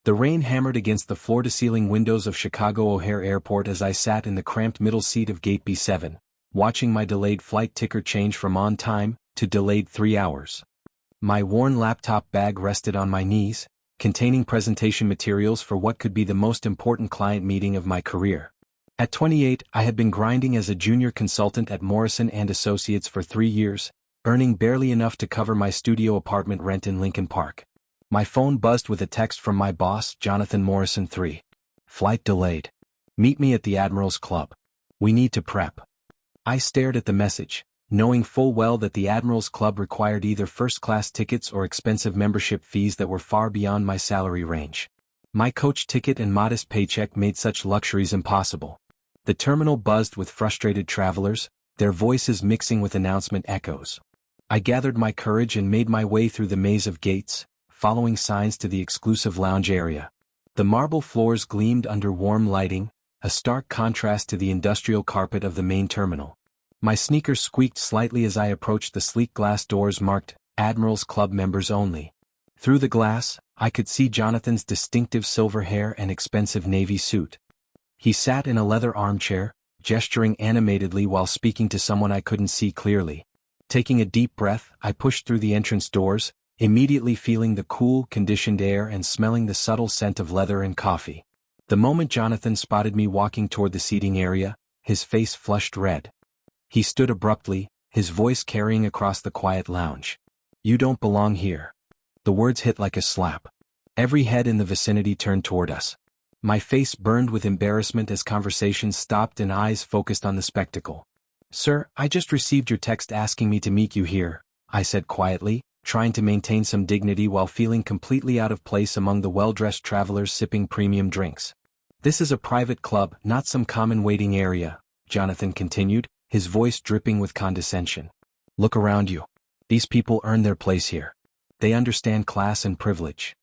The rain hammered against the floor-to-ceiling windows of Chicago O'Hare Airport as I sat in the cramped middle seat of Gate B7, watching my delayed flight ticker change from on time to delayed 3 hours. My worn laptop bag rested on my knees, containing presentation materials for what could be the most important client meeting of my career. At 28, I had been grinding as a junior consultant at Morrison & Associates for 3 years, earning barely enough to cover my studio apartment rent in Lincoln Park. My phone buzzed with a text from my boss, Jonathan Morrison. 3. Flight delayed. Meet me at the Admiral's Club. We need to prep. I stared at the message, knowing full well that the Admiral's Club required either first-class tickets or expensive membership fees that were far beyond my salary range. My coach ticket and modest paycheck made such luxuries impossible. The terminal buzzed with frustrated travelers, their voices mixing with announcement echoes. I gathered my courage and made my way through the maze of gates, following signs to the exclusive lounge area. The marble floors gleamed under warm lighting, a stark contrast to the industrial carpet of the main terminal. My sneakers squeaked slightly as I approached the sleek glass doors marked, Admiral's Club members only. Through the glass, I could see Jonathan's distinctive silver hair and expensive navy suit. He sat in a leather armchair, gesturing animatedly while speaking to someone I couldn't see clearly. Taking a deep breath, I pushed through the entrance doors, immediately feeling the cool, conditioned air and smelling the subtle scent of leather and coffee. The moment Jonathan spotted me walking toward the seating area, his face flushed red. He stood abruptly, his voice carrying across the quiet lounge. "You don't belong here." The words hit like a slap. Every head in the vicinity turned toward us. My face burned with embarrassment as conversations stopped and eyes focused on the spectacle. "Sir, I just received your text asking me to meet you here," I said quietly, trying to maintain some dignity while feeling completely out of place among the well-dressed travelers sipping premium drinks. "This is a private club, not some common waiting area," Jonathan continued, his voice dripping with condescension. "Look around you. These people earn their place here. They understand class and privilege."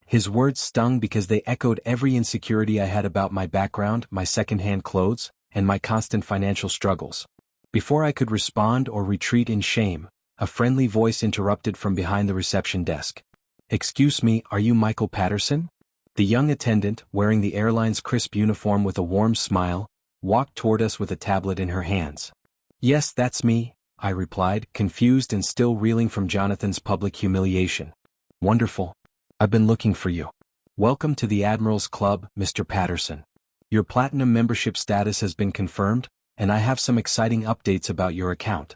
His words stung because they echoed every insecurity I had about my background, my second-hand clothes, and my constant financial struggles. Before I could respond or retreat in shame, a friendly voice interrupted from behind the reception desk. "Excuse me, are you Michael Patterson?" The young attendant, wearing the airline's crisp uniform with a warm smile, walked toward us with a tablet in her hands. "Yes, that's me," I replied, confused and still reeling from Jonathan's public humiliation. "Wonderful. I've been looking for you. Welcome to the Admiral's Club, Mr. Patterson. Your platinum membership status has been confirmed, and I have some exciting updates about your account."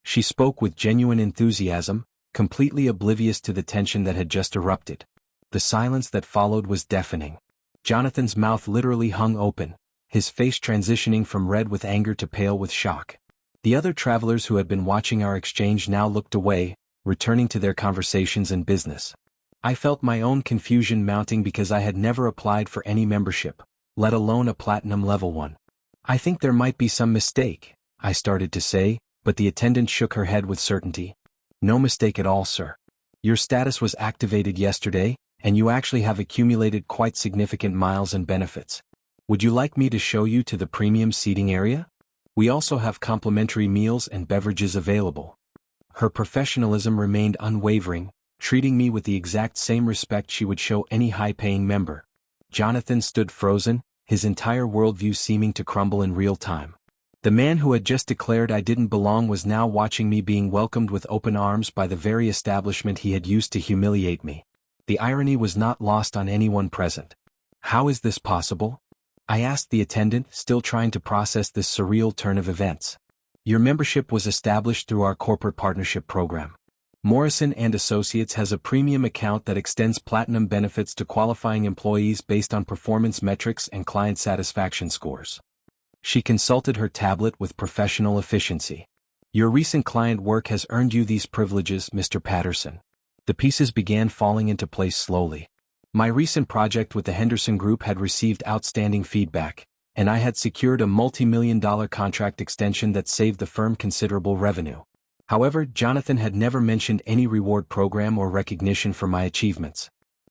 She spoke with genuine enthusiasm, completely oblivious to the tension that had just erupted. The silence that followed was deafening. Jonathan's mouth literally hung open, his face transitioning from red with anger to pale with shock. The other travelers who had been watching our exchange now looked away, returning to their conversations and business. I felt my own confusion mounting because I had never applied for any membership, let alone a platinum level one. "I think there might be some mistake," I started to say, but the attendant shook her head with certainty. "No mistake at all, sir. Your status was activated yesterday, and you actually have accumulated quite significant miles and benefits. Would you like me to show you to the premium seating area? We also have complimentary meals and beverages available." Her professionalism remained unwavering, treating me with the exact same respect she would show any high-paying member. Jonathan stood frozen, his entire worldview seeming to crumble in real time. The man who had just declared I didn't belong was now watching me being welcomed with open arms by the very establishment he had used to humiliate me. The irony was not lost on anyone present. "How is this possible?" I asked the attendant, still trying to process this surreal turn of events. "Your membership was established through our corporate partnership program. Morrison & Associates has a premium account that extends platinum benefits to qualifying employees based on performance metrics and client satisfaction scores." She consulted her tablet with professional efficiency. "Your recent client work has earned you these privileges, Mr. Patterson." The pieces began falling into place slowly. My recent project with the Henderson Group had received outstanding feedback, and I had secured a multi-million-dollar contract extension that saved the firm considerable revenue. However, Jonathan had never mentioned any reward program or recognition for my achievements.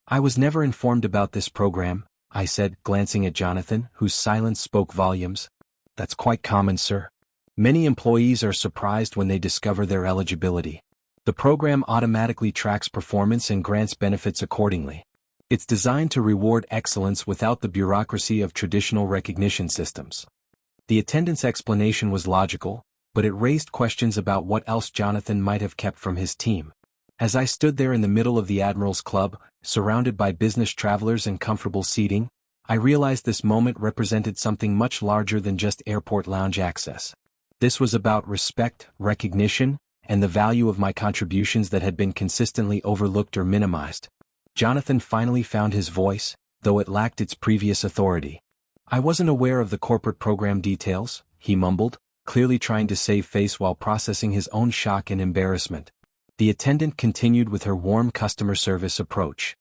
"I was never informed about this program," I said, glancing at Jonathan, whose silence spoke volumes. "That's quite common, sir. Many employees are surprised when they discover their eligibility. The program automatically tracks performance and grants benefits accordingly. It's designed to reward excellence without the bureaucracy of traditional recognition systems. The attendant's explanation was logical, but it raised questions about what else Jonathan might have kept from his team. As I stood there in the middle of the Admiral's Club, surrounded by business travelers and comfortable seating, I realized this moment represented something much larger than just airport lounge access. This was about respect, recognition, and the value of my contributions that had been consistently overlooked or minimized. Jonathan finally found his voice, though it lacked its previous authority. "I wasn't aware of the corporate program details," he mumbled, clearly trying to save face while processing his own shock and embarrassment. The attendant continued with her warm customer service approach.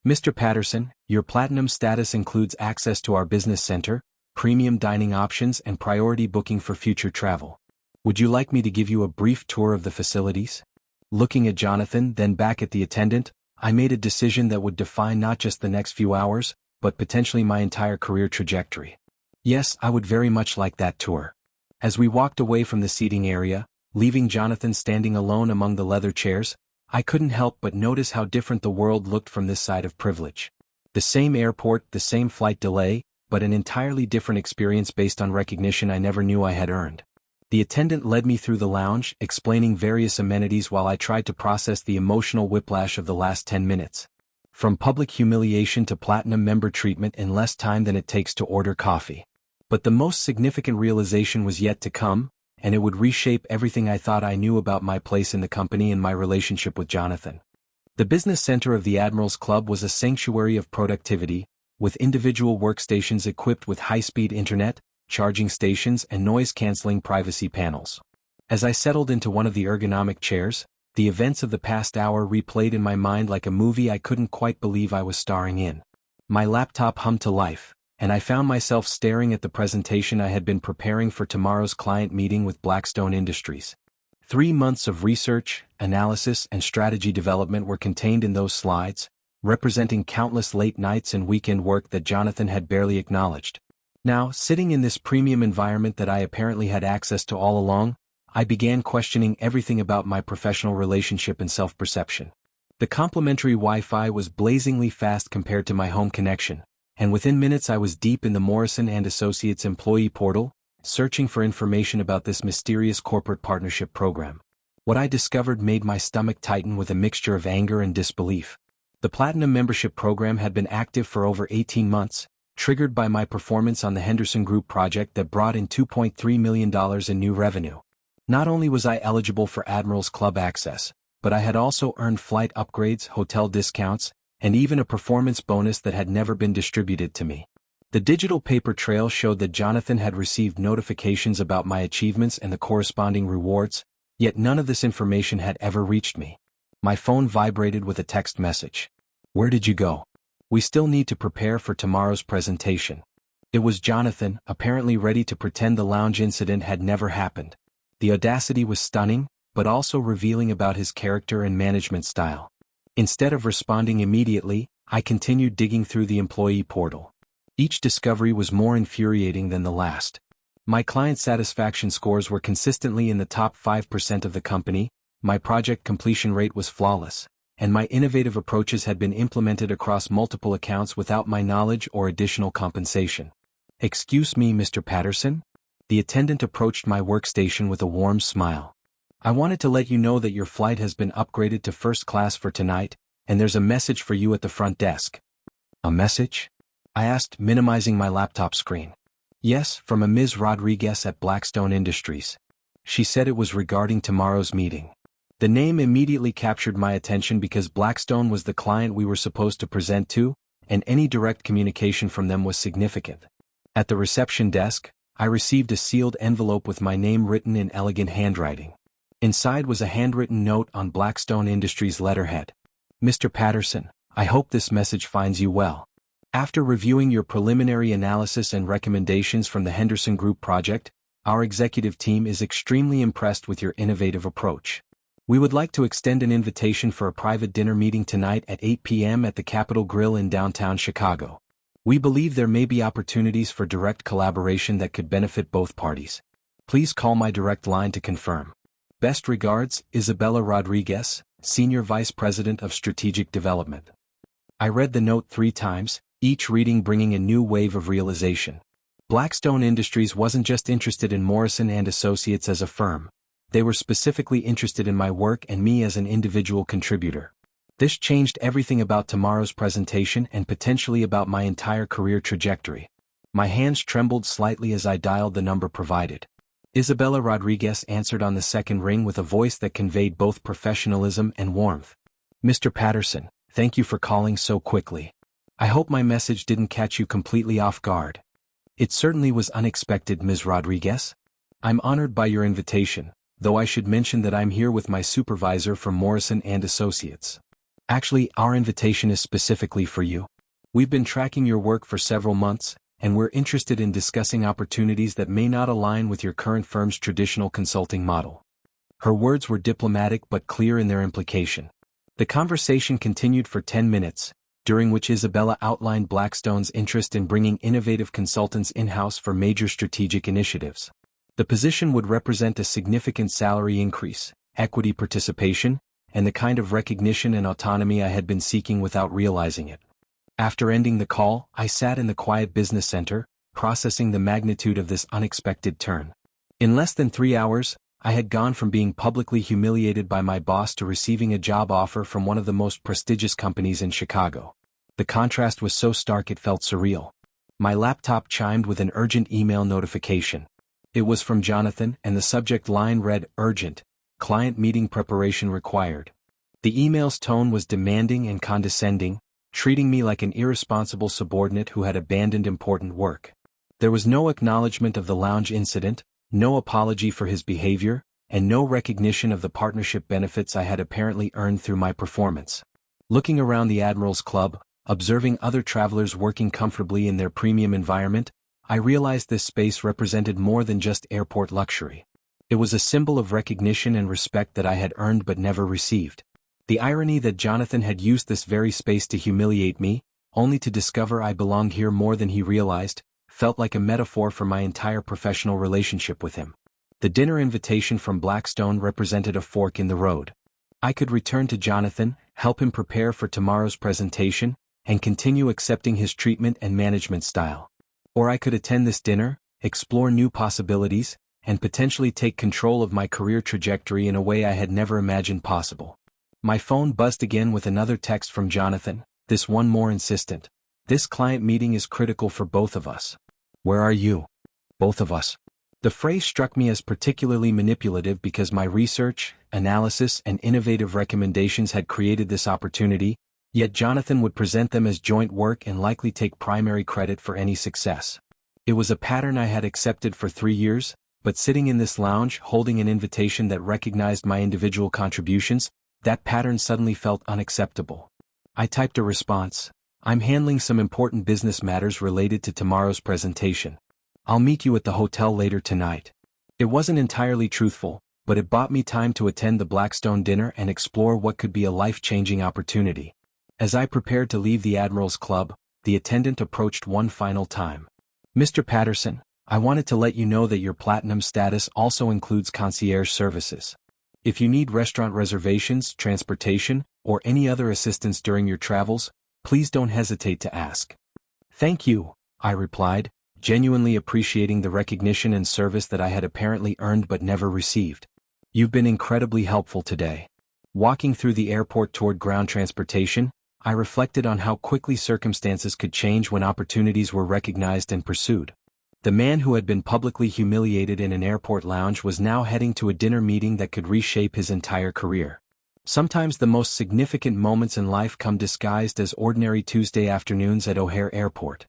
"Mr. Patterson, your platinum status includes access to our business center, premium dining options and priority booking for future travel. Would you like me to give you a brief tour of the facilities?" Looking at Jonathan, then back at the attendant, I made a decision that would define not just the next few hours, but potentially my entire career trajectory. Yes, I would very much like that tour. As we walked away from the seating area, leaving Jonathan standing alone among the leather chairs, I couldn't help but notice how different the world looked from this side of privilege. The same airport, the same flight delay, but an entirely different experience based on recognition I never knew I had earned. The attendant led me through the lounge, explaining various amenities while I tried to process the emotional whiplash of the last 10 minutes. From public humiliation to platinum member treatment in less time than it takes to order coffee. But the most significant realization was yet to come, and it would reshape everything I thought I knew about my place in the company and my relationship with Jonathan. The business center of the Admiral's Club was a sanctuary of productivity, with individual workstations equipped with high-speed internet, charging stations and noise-canceling privacy panels. As I settled into one of the ergonomic chairs, the events of the past hour replayed in my mind like a movie I couldn't quite believe I was starring in. My laptop hummed to life, and I found myself staring at the presentation I had been preparing for tomorrow's client meeting with Blackstone Industries. 3 months of research, analysis, and strategy development were contained in those slides, representing countless late nights and weekend work that Jonathan had barely acknowledged. Now, sitting in this premium environment that I apparently had access to all along, I began questioning everything about my professional relationship and self-perception. The complimentary Wi-Fi was blazingly fast compared to my home connection, and within minutes I was deep in the Morrison & Associates employee portal, searching for information about this mysterious corporate partnership program. What I discovered made my stomach tighten with a mixture of anger and disbelief. The Platinum membership program had been active for over 18 months, triggered by my performance on the Henderson Group project that brought in $2.3 million in new revenue. Not only was I eligible for Admiral's Club access, but I had also earned flight upgrades, hotel discounts, and even a performance bonus that had never been distributed to me. The digital paper trail showed that Jonathan had received notifications about my achievements and the corresponding rewards, yet none of this information had ever reached me. My phone vibrated with a text message. "Where did you go? We still need to prepare for tomorrow's presentation." It was Jonathan, apparently ready to pretend the lounge incident had never happened. The audacity was stunning, but also revealing about his character and management style. Instead of responding immediately, I continued digging through the employee portal. Each discovery was more infuriating than the last. My client satisfaction scores were consistently in the top 5% of the company, my project completion rate was flawless, and my innovative approaches had been implemented across multiple accounts without my knowledge or additional compensation. "Excuse me, Mr. Patterson?" The attendant approached my workstation with a warm smile. "I wanted to let you know that your flight has been upgraded to first class for tonight, and there's a message for you at the front desk." "A message?" I asked, minimizing my laptop screen. "Yes, from a Ms. Rodriguez at Blackstone Industries. She said it was regarding tomorrow's meeting." The name immediately captured my attention because Blackstone was the client we were supposed to present to, and any direct communication from them was significant. At the reception desk, I received a sealed envelope with my name written in elegant handwriting. Inside was a handwritten note on Blackstone Industries letterhead. "Mr. Patterson, I hope this message finds you well. After reviewing your preliminary analysis and recommendations from the Henderson Group project, our executive team is extremely impressed with your innovative approach. We would like to extend an invitation for a private dinner meeting tonight at 8 p.m. at the Capitol Grill in downtown Chicago. We believe there may be opportunities for direct collaboration that could benefit both parties. Please call my direct line to confirm. Best regards, Isabella Rodriguez, Senior Vice President of Strategic Development." I read the note 3 times, each reading bringing a new wave of realization. Blackstone Industries wasn't just interested in Morrison and Associates as a firm. They were specifically interested in my work and me as an individual contributor. This changed everything about tomorrow's presentation and potentially about my entire career trajectory. My hands trembled slightly as I dialed the number provided. Isabella Rodriguez answered on the second ring with a voice that conveyed both professionalism and warmth. "Mr. Patterson, thank you for calling so quickly. I hope my message didn't catch you completely off guard." "It certainly was unexpected, Ms. Rodriguez. I'm honored by your invitation, though I should mention that I'm here with my supervisor from Morrison and Associates. Actually, our invitation is specifically for you. We've been tracking your work for several months, and we're interested in discussing opportunities that may not align with your current firm's traditional consulting model." Her words were diplomatic but clear in their implication. The conversation continued for 10 minutes, during which Isabella outlined Blackstone's interest in bringing innovative consultants in-house for major strategic initiatives. The position would represent a significant salary increase, equity participation, and the kind of recognition and autonomy I had been seeking without realizing it. After ending the call, I sat in the quiet business center, processing the magnitude of this unexpected turn. In less than 3 hours, I had gone from being publicly humiliated by my boss to receiving a job offer from one of the most prestigious companies in Chicago. The contrast was so stark it felt surreal. My laptop chimed with an urgent email notification. It was from Jonathan, and the subject line read, "Urgent. Client meeting preparation required." The email's tone was demanding and condescending, treating me like an irresponsible subordinate who had abandoned important work. There was no acknowledgement of the lounge incident, no apology for his behavior, and no recognition of the partnership benefits I had apparently earned through my performance. Looking around the Admiral's Club, observing other travelers working comfortably in their premium environment, I realized this space represented more than just airport luxury. It was a symbol of recognition and respect that I had earned but never received. The irony that Jonathan had used this very space to humiliate me, only to discover I belonged here more than he realized, felt like a metaphor for my entire professional relationship with him. The dinner invitation from Blackstone represented a fork in the road. I could return to Jonathan, help him prepare for tomorrow's presentation, and continue accepting his treatment and management style. Or I could attend this dinner, explore new possibilities, and potentially take control of my career trajectory in a way I had never imagined possible. My phone buzzed again with another text from Jonathan, this one more insistent. "This client meeting is critical for both of us." "Where are you?" "Both of us." The phrase struck me as particularly manipulative because my research, analysis, and innovative recommendations had created this opportunity, yet Jonathan would present them as joint work and likely take primary credit for any success. It was a pattern I had accepted for 3 years, but sitting in this lounge holding an invitation that recognized my individual contributions, that pattern suddenly felt unacceptable. I typed a response. "I'm handling some important business matters related to tomorrow's presentation. I'll meet you at the hotel later tonight." It wasn't entirely truthful, but it bought me time to attend the Blackstone dinner and explore what could be a life-changing opportunity. As I prepared to leave the Admiral's Club, the attendant approached one final time. "Mr. Patterson, I wanted to let you know that your platinum status also includes concierge services. If you need restaurant reservations, transportation, or any other assistance during your travels, please don't hesitate to ask." "Thank you," I replied, genuinely appreciating the recognition and service that I had apparently earned but never received. "You've been incredibly helpful today." Walking through the airport toward ground transportation, I reflected on how quickly circumstances could change when opportunities were recognized and pursued. The man who had been publicly humiliated in an airport lounge was now heading to a dinner meeting that could reshape his entire career. Sometimes the most significant moments in life come disguised as ordinary Tuesday afternoons at O'Hare Airport.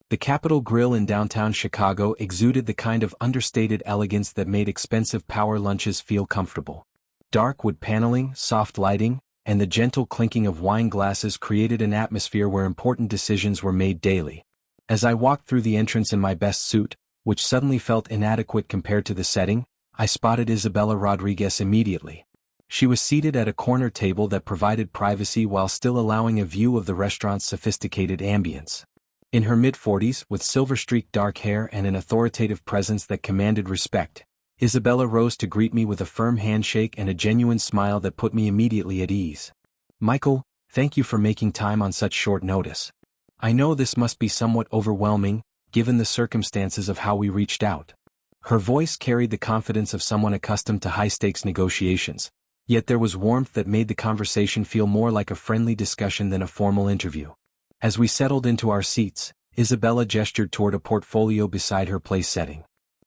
The Capitol Grill in downtown Chicago exuded the kind of understated elegance that made expensive power lunches feel comfortable. Dark wood paneling, soft lighting, and the gentle clinking of wine glasses created an atmosphere where important decisions were made daily. As I walked through the entrance in my best suit, which suddenly felt inadequate compared to the setting, I spotted Isabella Rodriguez immediately. She was seated at a corner table that provided privacy while still allowing a view of the restaurant's sophisticated ambience. In her mid-40s, with silver-streaked dark hair and an authoritative presence that commanded respect, Isabella rose to greet me with a firm handshake and a genuine smile that put me immediately at ease. "Michael, Thank you for making time on such short notice. I know this must be somewhat overwhelming, given the circumstances of how we reached out. Her voice carried the confidence of someone accustomed to high-stakes negotiations, yet there was warmth that made the conversation feel more like a friendly discussion than a formal interview. As we settled into our seats, Isabella gestured toward a portfolio beside her place setting.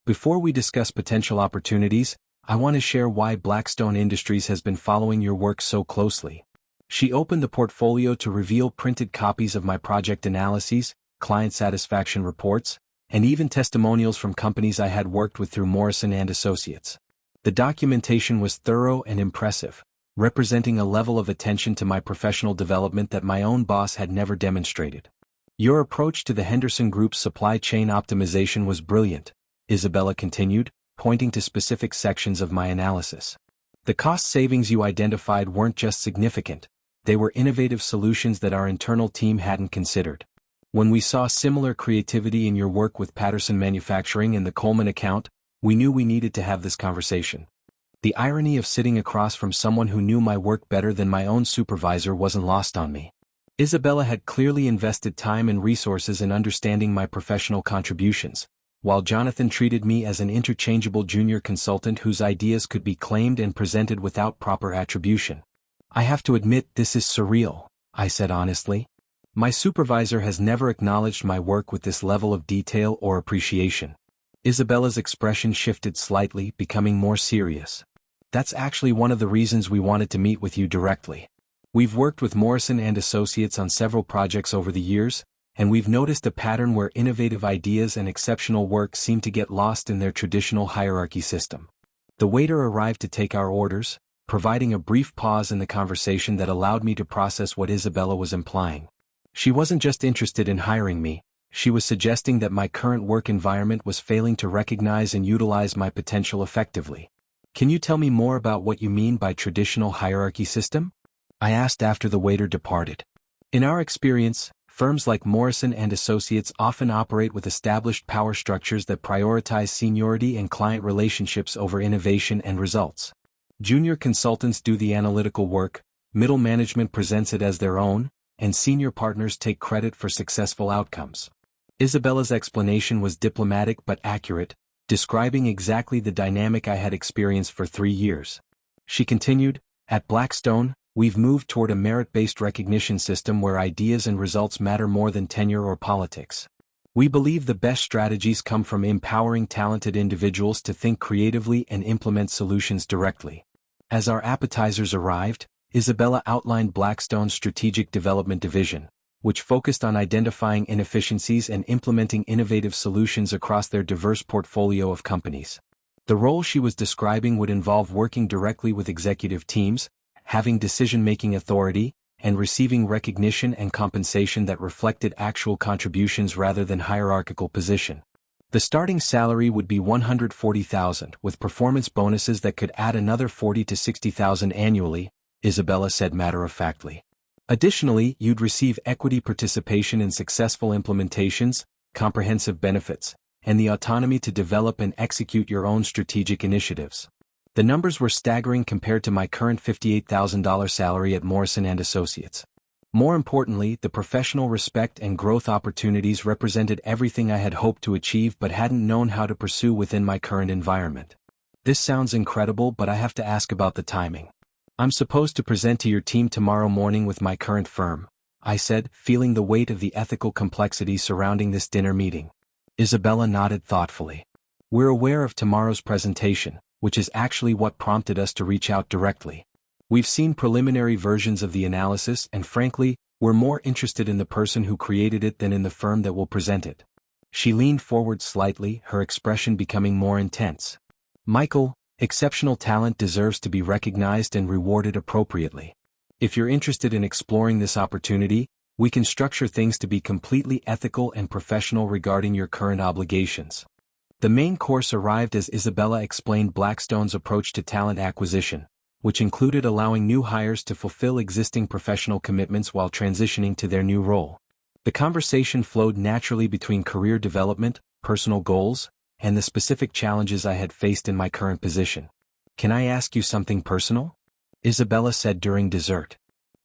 Before we discuss potential opportunities, I want to share why Blackstone Industries has been following your work so closely. She opened the portfolio to reveal printed copies of my project analyses, client satisfaction reports, and even testimonials from companies I had worked with through Morrison & Associates. The documentation was thorough and impressive, representing a level of attention to my professional development that my own boss had never demonstrated. Your approach to the Henderson Group's supply chain optimization was brilliant, Isabella continued, pointing to specific sections of my analysis. The cost savings you identified weren't just significant, they were innovative solutions that our internal team hadn't considered. When we saw similar creativity in your work with Patterson Manufacturing and the Coleman account, we knew we needed to have this conversation. The irony of sitting across from someone who knew my work better than my own supervisor wasn't lost on me. Isabella had clearly invested time and resources in understanding my professional contributions, while Jonathan treated me as an interchangeable junior consultant whose ideas could be claimed and presented without proper attribution. I have to admit this is surreal, I said honestly. My supervisor has never acknowledged my work with this level of detail or appreciation. Isabella's expression shifted slightly, becoming more serious. That's actually one of the reasons we wanted to meet with you directly. We've worked with Morrison & Associates on several projects over the years, and we've noticed a pattern where innovative ideas and exceptional work seem to get lost in their traditional hierarchy system. The waiter arrived to take our orders, providing a brief pause in the conversation that allowed me to process what Isabella was implying. She wasn't just interested in hiring me, she was suggesting that my current work environment was failing to recognize and utilize my potential effectively. Can you tell me more about what you mean by traditional hierarchy system? I asked after the waiter departed. In our experience, firms like Morrison & Associates often operate with established power structures that prioritize seniority and client relationships over innovation and results. Junior consultants do the analytical work, middle management presents it as their own, and senior partners take credit for successful outcomes. Isabella's explanation was diplomatic but accurate, describing exactly the dynamic I had experienced for 3 years. She continued, "At Blackstone, we've moved toward a merit-based recognition system where ideas and results matter more than tenure or politics. We believe the best strategies come from empowering talented individuals to think creatively and implement solutions directly." As our appetizers arrived, Isabella outlined Blackstone's Strategic Development Division, which focused on identifying inefficiencies and implementing innovative solutions across their diverse portfolio of companies. The role she was describing would involve working directly with executive teams, having decision-making authority, and receiving recognition and compensation that reflected actual contributions rather than hierarchical position. The starting salary would be $140,000 with performance bonuses that could add another $40,000 to $60,000 annually, Isabella said matter-of-factly. Additionally, you'd receive equity participation in successful implementations, comprehensive benefits, and the autonomy to develop and execute your own strategic initiatives. The numbers were staggering compared to my current $58,000 salary at Morrison & Associates. More importantly, the professional respect and growth opportunities represented everything I had hoped to achieve but hadn't known how to pursue within my current environment. This sounds incredible, but I have to ask about the timing. I'm supposed to present to your team tomorrow morning with my current firm, I said, feeling the weight of the ethical complexity surrounding this dinner meeting. Isabella nodded thoughtfully. We're aware of tomorrow's presentation, which is actually what prompted us to reach out directly. We've seen preliminary versions of the analysis and frankly, we're more interested in the person who created it than in the firm that will present it. She leaned forward slightly, her expression becoming more intense. Michael, exceptional talent deserves to be recognized and rewarded appropriately. If you're interested in exploring this opportunity, we can structure things to be completely ethical and professional regarding your current obligations. The main course arrived as Isabella explained Blackstone's approach to talent acquisition, which included allowing new hires to fulfill existing professional commitments while transitioning to their new role. The conversation flowed naturally between career development, personal goals, and the specific challenges I had faced in my current position. Can I ask you something personal? Isabella said during dessert.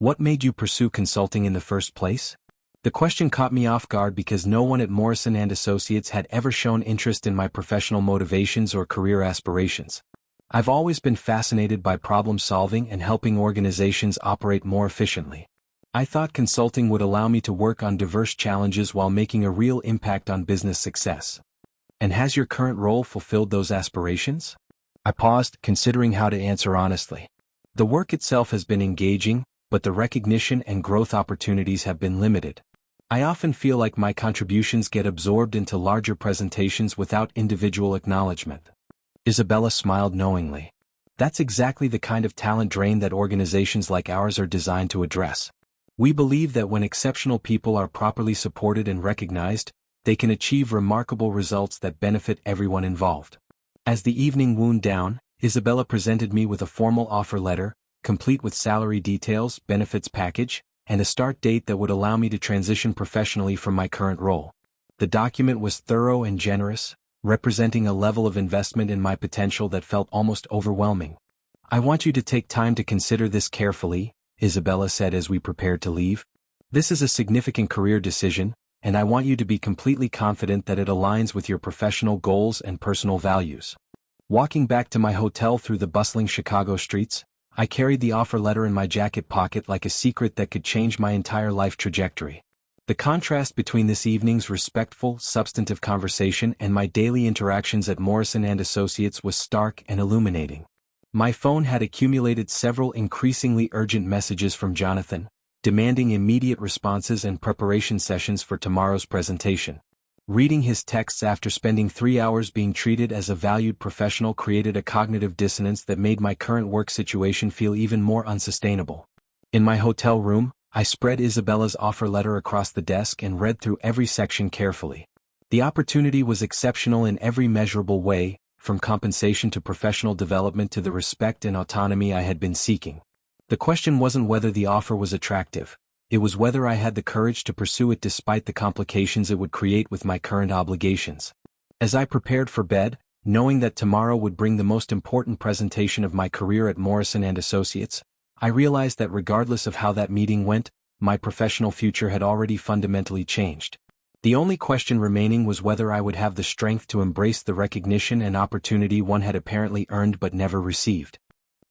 What made you pursue consulting in the first place? The question caught me off guard because no one at Morrison & Associates had ever shown interest in my professional motivations or career aspirations. I've always been fascinated by problem solving and helping organizations operate more efficiently. I thought consulting would allow me to work on diverse challenges while making a real impact on business success. And has your current role fulfilled those aspirations? I paused, considering how to answer honestly. The work itself has been engaging, but the recognition and growth opportunities have been limited. I often feel like my contributions get absorbed into larger presentations without individual acknowledgement. Isabella smiled knowingly. That's exactly the kind of talent drain that organizations like ours are designed to address. We believe that when exceptional people are properly supported and recognized, they can achieve remarkable results that benefit everyone involved. As the evening wound down, Isabella presented me with a formal offer letter, complete with salary details, benefits package, and a start date that would allow me to transition professionally from my current role. The document was thorough and generous, representing a level of investment in my potential that felt almost overwhelming. I want you to take time to consider this carefully, Isabella said as we prepared to leave. This is a significant career decision, and I want you to be completely confident that it aligns with your professional goals and personal values. Walking back to my hotel through the bustling Chicago streets, I carried the offer letter in my jacket pocket like a secret that could change my entire life trajectory. The contrast between this evening's respectful, substantive conversation and my daily interactions at Morrison & Associates was stark and illuminating. My phone had accumulated several increasingly urgent messages from Jonathan, demanding immediate responses and preparation sessions for tomorrow's presentation. Reading his texts after spending 3 hours being treated as a valued professional created a cognitive dissonance that made my current work situation feel even more unsustainable. In my hotel room, I spread Isabella's offer letter across the desk and read through every section carefully. The opportunity was exceptional in every measurable way, from compensation to professional development to the respect and autonomy I had been seeking. The question wasn't whether the offer was attractive. It was whether I had the courage to pursue it despite the complications it would create with my current obligations. As I prepared for bed, knowing that tomorrow would bring the most important presentation of my career at Morrison & Associates, I realized that regardless of how that meeting went, my professional future had already fundamentally changed. The only question remaining was whether I would have the strength to embrace the recognition and opportunity one had apparently earned but never received.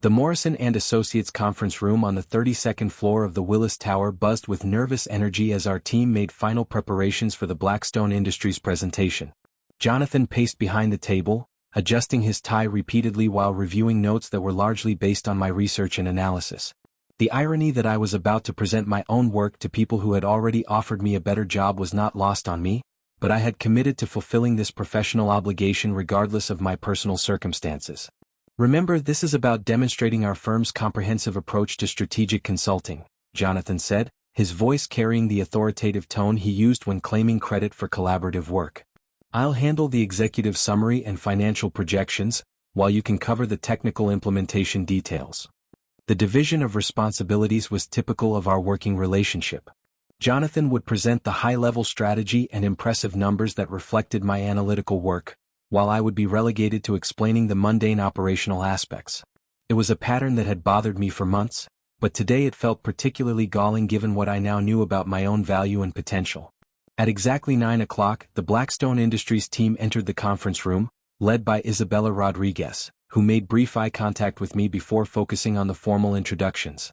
The Morrison & Associates conference room on the 32nd floor of the Willis Tower buzzed with nervous energy as our team made final preparations for the Blackstone Industries presentation. Jonathan paced behind the table, adjusting his tie repeatedly while reviewing notes that were largely based on my research and analysis. The irony that I was about to present my own work to people who had already offered me a better job was not lost on me, but I had committed to fulfilling this professional obligation regardless of my personal circumstances. Remember, this is about demonstrating our firm's comprehensive approach to strategic consulting, Jonathan said, his voice carrying the authoritative tone he used when claiming credit for collaborative work. I'll handle the executive summary and financial projections, while you can cover the technical implementation details. The division of responsibilities was typical of our working relationship. Jonathan would present the high-level strategy and impressive numbers that reflected my analytical work, while I would be relegated to explaining the mundane operational aspects. It was a pattern that had bothered me for months, but today it felt particularly galling given what I now knew about my own value and potential. At exactly 9 o'clock, the Blackstone Industries team entered the conference room, led by Isabella Rodriguez, who made brief eye contact with me before focusing on the formal introductions.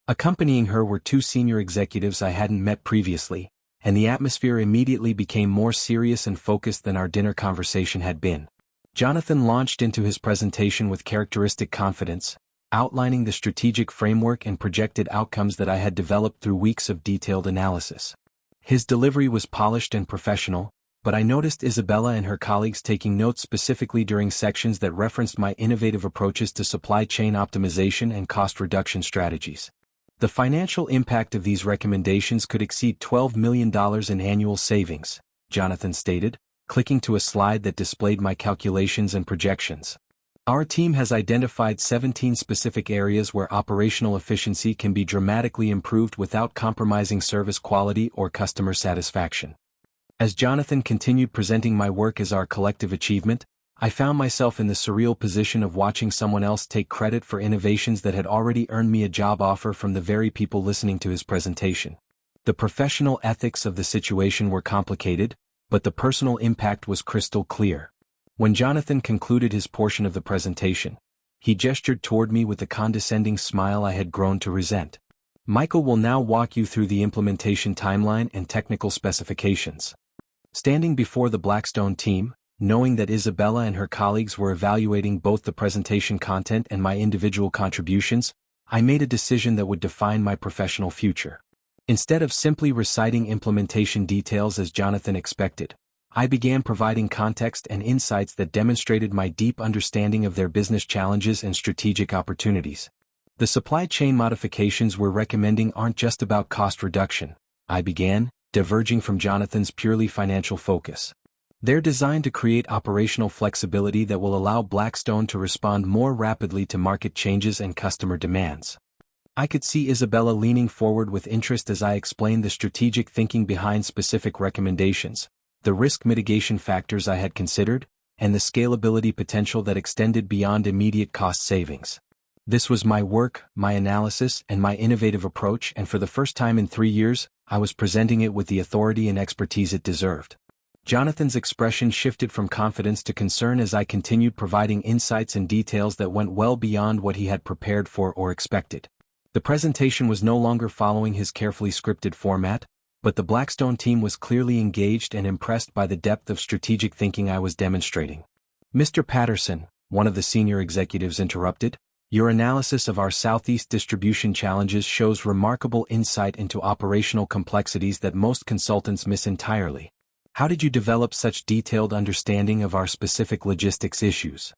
Accompanying her were 2 senior executives I hadn't met previously, and the atmosphere immediately became more serious and focused than our dinner conversation had been. Jonathan launched into his presentation with characteristic confidence, outlining the strategic framework and projected outcomes that I had developed through weeks of detailed analysis. His delivery was polished and professional, but I noticed Isabella and her colleagues taking notes specifically during sections that referenced my innovative approaches to supply chain optimization and cost reduction strategies. The financial impact of these recommendations could exceed $12 million in annual savings, Jonathan stated, clicking to a slide that displayed my calculations and projections. Our team has identified 17 specific areas where operational efficiency can be dramatically improved without compromising service quality or customer satisfaction. As Jonathan continued presenting my work as our collective achievement, I found myself in the surreal position of watching someone else take credit for innovations that had already earned me a job offer from the very people listening to his presentation. The professional ethics of the situation were complicated, but the personal impact was crystal clear. When Jonathan concluded his portion of the presentation, he gestured toward me with the condescending smile I had grown to resent. Michael will now walk you through the implementation timeline and technical specifications. Standing before the Blackstone team, knowing that Isabella and her colleagues were evaluating both the presentation content and my individual contributions, I made a decision that would define my professional future. Instead of simply reciting implementation details as Jonathan expected, I began providing context and insights that demonstrated my deep understanding of their business challenges and strategic opportunities. The supply chain modifications we're recommending aren't just about cost reduction, I began, diverging from Jonathan's purely financial focus. They're designed to create operational flexibility that will allow Blackstone to respond more rapidly to market changes and customer demands. I could see Isabella leaning forward with interest as I explained the strategic thinking behind specific recommendations, the risk mitigation factors I had considered, and the scalability potential that extended beyond immediate cost savings. This was my work, my analysis, and my innovative approach, and for the first time in 3 years, I was presenting it with the authority and expertise it deserved. Jonathan's expression shifted from confidence to concern as I continued providing insights and details that went well beyond what he had prepared for or expected. The presentation was no longer following his carefully scripted format, but the Blackstone team was clearly engaged and impressed by the depth of strategic thinking I was demonstrating. "Mr. Patterson," one of the senior executives interrupted, "your analysis of our Southeast distribution challenges shows remarkable insight into operational complexities that most consultants miss entirely. How did you develop such detailed understanding of our specific logistics issues?"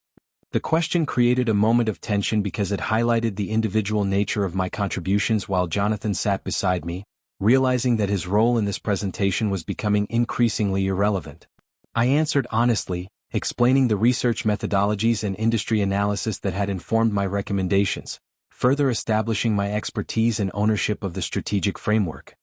The question created a moment of tension because it highlighted the individual nature of my contributions while Jonathan sat beside me, realizing that his role in this presentation was becoming increasingly irrelevant. I answered honestly, explaining the research methodologies and industry analysis that had informed my recommendations, further establishing my expertise and ownership of the strategic framework.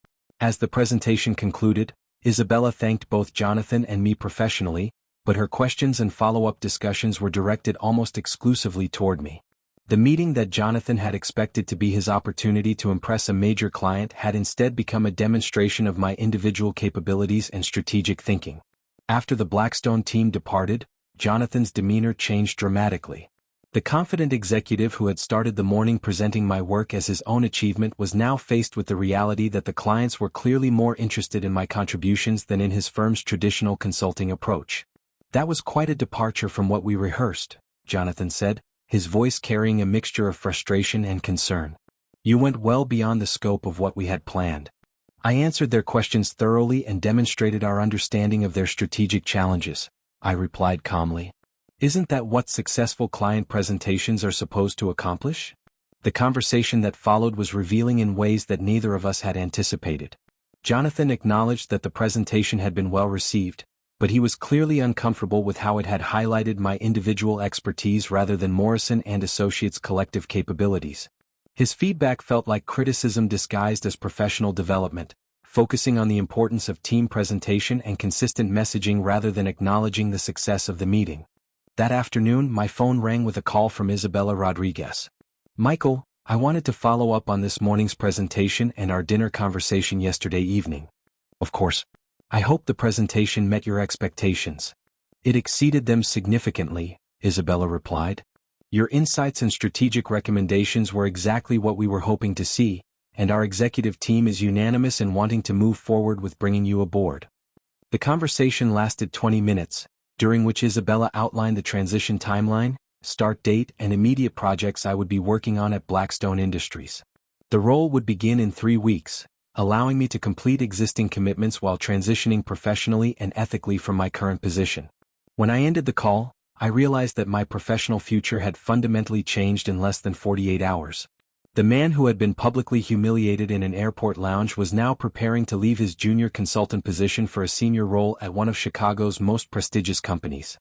As the presentation concluded, Isabella thanked both Jonathan and me professionally, but her questions and follow-up discussions were directed almost exclusively toward me. The meeting that Jonathan had expected to be his opportunity to impress a major client had instead become a demonstration of my individual capabilities and strategic thinking. After the Blackstone team departed, Jonathan's demeanor changed dramatically. The confident executive who had started the morning presenting my work as his own achievement was now faced with the reality that the clients were clearly more interested in my contributions than in his firm's traditional consulting approach. "That was quite a departure from what we rehearsed," Jonathan said, his voice carrying a mixture of frustration and concern. "You went well beyond the scope of what we had planned." I answered their questions thoroughly and demonstrated our understanding of their strategic challenges, I replied calmly. "Isn't that what successful client presentations are supposed to accomplish?" The conversation that followed was revealing in ways that neither of us had anticipated. Jonathan acknowledged that the presentation had been well received, but he was clearly uncomfortable with how it had highlighted my individual expertise rather than Morrison and Associates' collective capabilities. His feedback felt like criticism disguised as professional development, focusing on the importance of team presentation and consistent messaging rather than acknowledging the success of the meeting. That afternoon, my phone rang with a call from Isabella Rodriguez. "Michael, I wanted to follow up on this morning's presentation and our dinner conversation yesterday evening." "Of course. I hope the presentation met your expectations." "It exceeded them significantly," Isabella replied. "Your insights and strategic recommendations were exactly what we were hoping to see, and our executive team is unanimous in wanting to move forward with bringing you aboard." The conversation lasted 20 minutes, during which Isabella outlined the transition timeline, start date, and immediate projects I would be working on at Blackstone Industries. The role would begin in 3 weeks, allowing me to complete existing commitments while transitioning professionally and ethically from my current position. When I ended the call, I realized that my professional future had fundamentally changed in less than 48 hours. The man who had been publicly humiliated in an airport lounge was now preparing to leave his junior consultant position for a senior role at one of Chicago's most prestigious companies.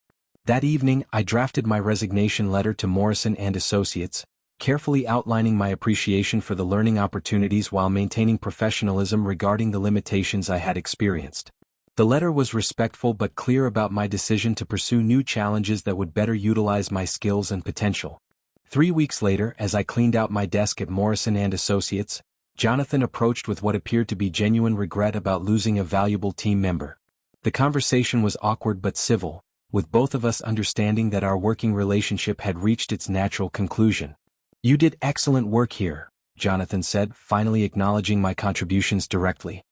That evening, I drafted my resignation letter to Morrison and Associates, carefully outlining my appreciation for the learning opportunities while maintaining professionalism regarding the limitations I had experienced. The letter was respectful but clear about my decision to pursue new challenges that would better utilize my skills and potential. 3 weeks later, as I cleaned out my desk at Morrison & Associates, Jonathan approached with what appeared to be genuine regret about losing a valuable team member. The conversation was awkward but civil, with both of us understanding that our working relationship had reached its natural conclusion. "You did excellent work here," Jonathan said, finally acknowledging my contributions directly.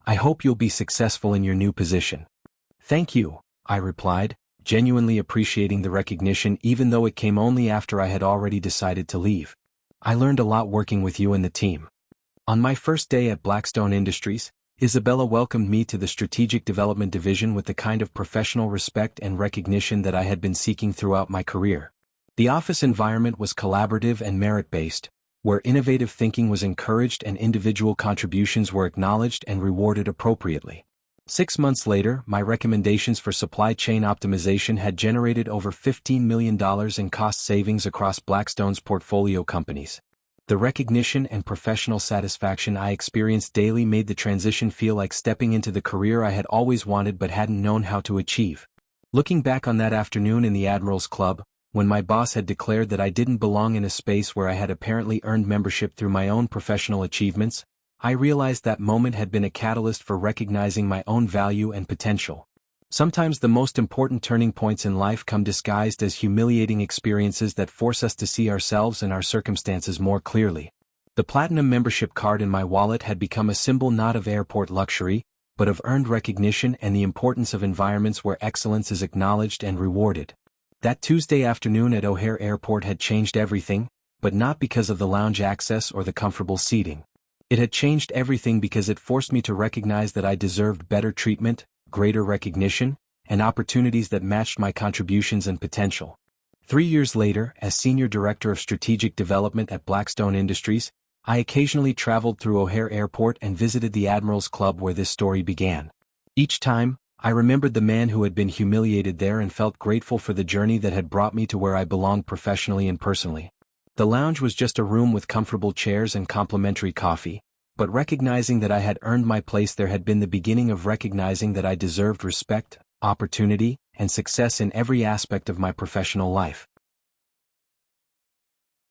"I hope you'll be successful in your new position." "Thank you," I replied, genuinely appreciating the recognition even though it came only after I had already decided to leave. "I learned a lot working with you and the team." On my first day at Blackstone Industries, Isabella welcomed me to the Strategic Development Division with the kind of professional respect and recognition that I had been seeking throughout my career. The office environment was collaborative and merit-based, where innovative thinking was encouraged and individual contributions were acknowledged and rewarded appropriately. 6 months later, my recommendations for supply chain optimization had generated over $15 million in cost savings across Blackstone's portfolio companies. The recognition and professional satisfaction I experienced daily made the transition feel like stepping into the career I had always wanted but hadn't known how to achieve. Looking back on that afternoon in the Admirals Club, when my boss had declared that I didn't belong in a space where I had apparently earned membership through my own professional achievements, I realized that moment had been a catalyst for recognizing my own value and potential. Sometimes the most important turning points in life come disguised as humiliating experiences that force us to see ourselves and our circumstances more clearly. The platinum membership card in my wallet had become a symbol not of airport luxury, but of earned recognition and the importance of environments where excellence is acknowledged and rewarded. That Tuesday afternoon at O'Hare Airport had changed everything, but not because of the lounge access or the comfortable seating. It had changed everything because it forced me to recognize that I deserved better treatment, greater recognition, and opportunities that matched my contributions and potential. 3 years later, as Senior Director of Strategic Development at Blackstone Industries, I occasionally traveled through O'Hare Airport and visited the Admirals Club where this story began. Each time, I remembered the man who had been humiliated there and felt grateful for the journey that had brought me to where I belonged professionally and personally. The lounge was just a room with comfortable chairs and complimentary coffee, but recognizing that I had earned my place there had been the beginning of recognizing that I deserved respect, opportunity, and success in every aspect of my professional life.